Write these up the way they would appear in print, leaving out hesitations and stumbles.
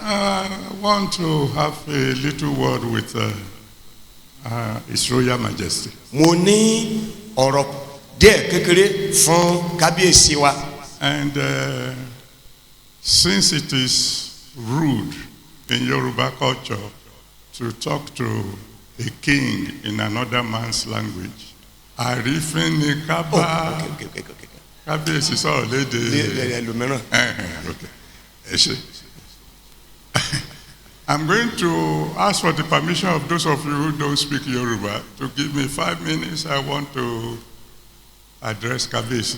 I want to have a little word with His Royal Majesty. Mo ní ọ̀rọ̀ díẹ̀ kékeré fún kábíyèsí wa. And since it is rude in Yoruba culture to talk to a king in another man's language, àrífín ni ká bá kábíyèsí sọ̀rọ̀ lédè ẹlòmíràn. Okay. I'm going to ask for the permission of those of you who don't speak Yoruba to give me 5 minutes. I want to address kábíyèsí.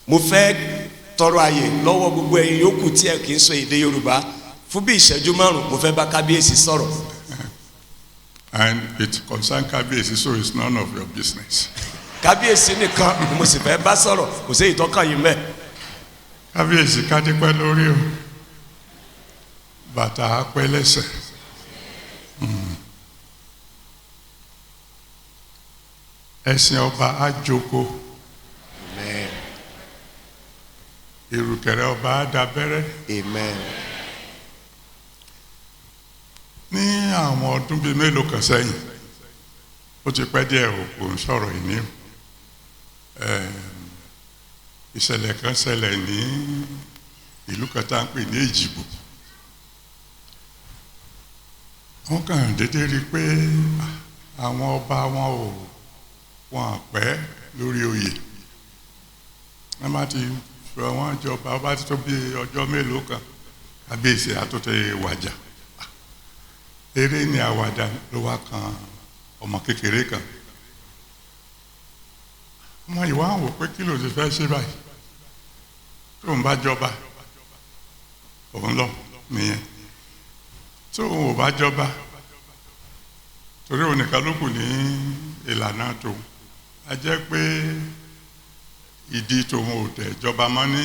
Mo fẹ́ tọrọ àyè lọ́wọ́ gbogbo ẹ̀yin yòókù tí ẹ kì í sọ èdè Yorùbá fún bí ìṣẹ́jú 5 mo fẹ́ bá kábíyèsí sọ̀rọ̀. And it concerns kábíyèsí, so it's none of your business. Kábíyèsí nìkan ni mo sì fẹ́ bá sọ̀rọ̀, kò sí ìtọ́kàn yìí mẹ́. Kábíyèsí ká dípẹ́ lórí o, bàtà á pẹ́ lẹ́sẹ̀. Ẹ̀sìn ọba á jókòó. Amen. Ìrùkẹ̀rẹ̀ ọba á dábẹ́rẹ́. Amen. Ní àwọn ọdún bíi mélòó kan sẹ́yìn, ó ti pẹ́ díẹ̀ kò ń sọ̀rọ̀ ìní. Ìṣẹ̀lẹ̀ kan ṣẹlẹ̀ ní ìlú kan tá à ń pè ní Èjìgbò. Wọ́n kàn déédéé rí i pé àwọn ọba wọn àpẹ́ lórí oyè. Wọ́n bá ti fi wọ́n jọba, ọba ti tó bí ọjọ́ mélòó kan, kábíyèsí àtúntò wàjà. Eré ni àwàdà ló wá kan ọmọ kékeré kan. Ọmọ yìí wá wò pé kí ló ti fẹ́ ṣe báyìí tó ń bá jọba òun lọ nìyẹn, tó òun ò bá jọba torí òun nìkan ló kù ní ìlànà tó a jẹ́ pé ìdí tòun ò tẹ̀ jọba mọ́ ní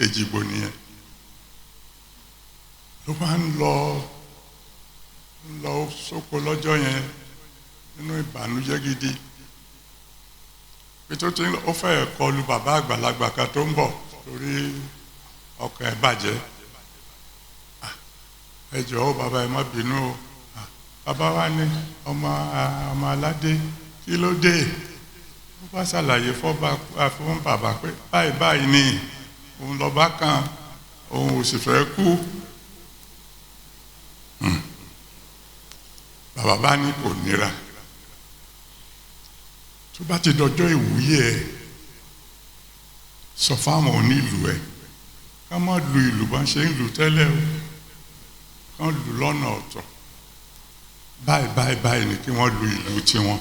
Èjìgbò nìyẹn. Ló máa ń lọ sóko lọ́jọ́ yẹn nínú ìbànújẹ́ gidi pé tó ti ń lọ ó fẹ́ kọlu bàbá àgbàlagbà kan tó ń bọ̀ torí ọkàn ẹ̀ bàjẹ́. Ẹ jọ̀ọ́ bàbá ẹ má bínú o, bàbá wa ní ọmọ aládé kí ló dé? Ó bá ṣàlàyé fún bàbá pé báyìí ni òun lọ́ba kan òun ò sì fẹ́ kú. Bàbá bá ní kò nira, tó bá ti dọjọ́ ìwúyè ẹ sọ fáwọn onílù ẹ ká má lu ìlú bá ṣe ń lù tẹ́lẹ̀ o, kán lù lọ́nà ọ̀tọ̀, báyìí ni kí wọ́n lu ìlú tiwọn.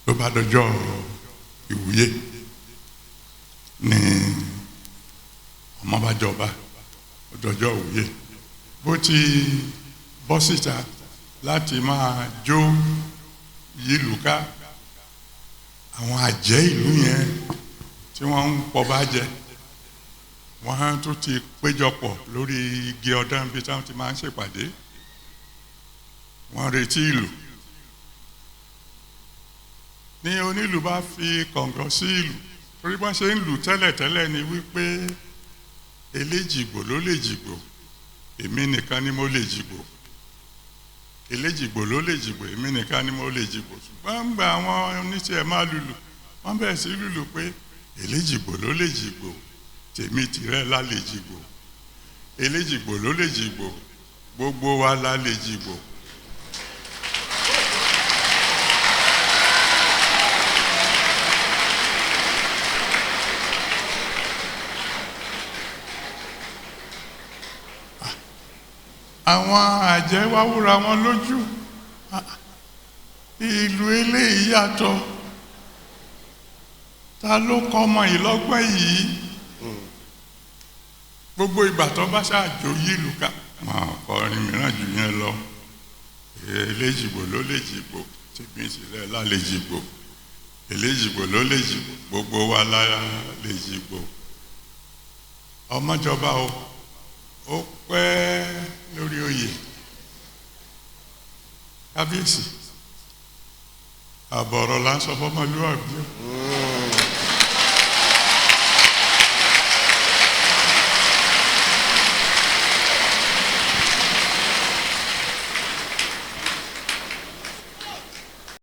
Ló bá dọjọ́ ìwúyè ní ọmọ bá jọba, ó dọjọ́ ìwúyè bó ti bọ́ síta láti máa jó yìlú ká, àwọn àjẹ́ ìlú yẹn tí wọ́n ń pọba jẹ wọ́n tó ti péjọpọ̀ lórí igi ọdán bí táwọn ti máa ń ṣèpàdé, wọ́n retí ìlú. Ní onílù bá fi kọ̀ǹgọ̀ sí ìlú, torí wọ́n ṣe ń lù tẹ́lẹ̀tẹ́lẹ̀ ni wípé eléjìgbò ló lè jìgbò, èmi nìkan ni mo lè jìgbò. Eléjìgbò ló lè jìgbò, èmi nìkan ni mo lè jìgbò. Ṣùgbọ́n ń gba àwọn oníṣẹ́ máa lùlù, wọ́n bẹ̀rẹ̀ sí lùlù pé eléjìgbò ló lè jìgbò, tèmi tìrẹ la lè jìgbò. Eléjìgbò ló lè jìgbò, gbogbo wa la lè jìgbò. Àwọn àjẹ́ wá wúra wọn lójú, ìlú eléyìí yàtọ̀, ta ló kọ́ ọmọ ìlọ́gbọ́n yìí? Gbogbo ìgbà tó bá ṣáàjò yìlú ká máa kọrin mìíràn jù yẹn lọ. Eléjìgbò ló lè jìgbò, tèmi tìrẹ la lè jìgbò. Eléjìgbò ló lè jìgbò, gbogbo wa la lè jìgbò. Ọmọjọba ó pẹ́ lórí oyè. Kábíyèsí àbọ̀rọ̀ là ń sọ fọ́mọlúwàbí.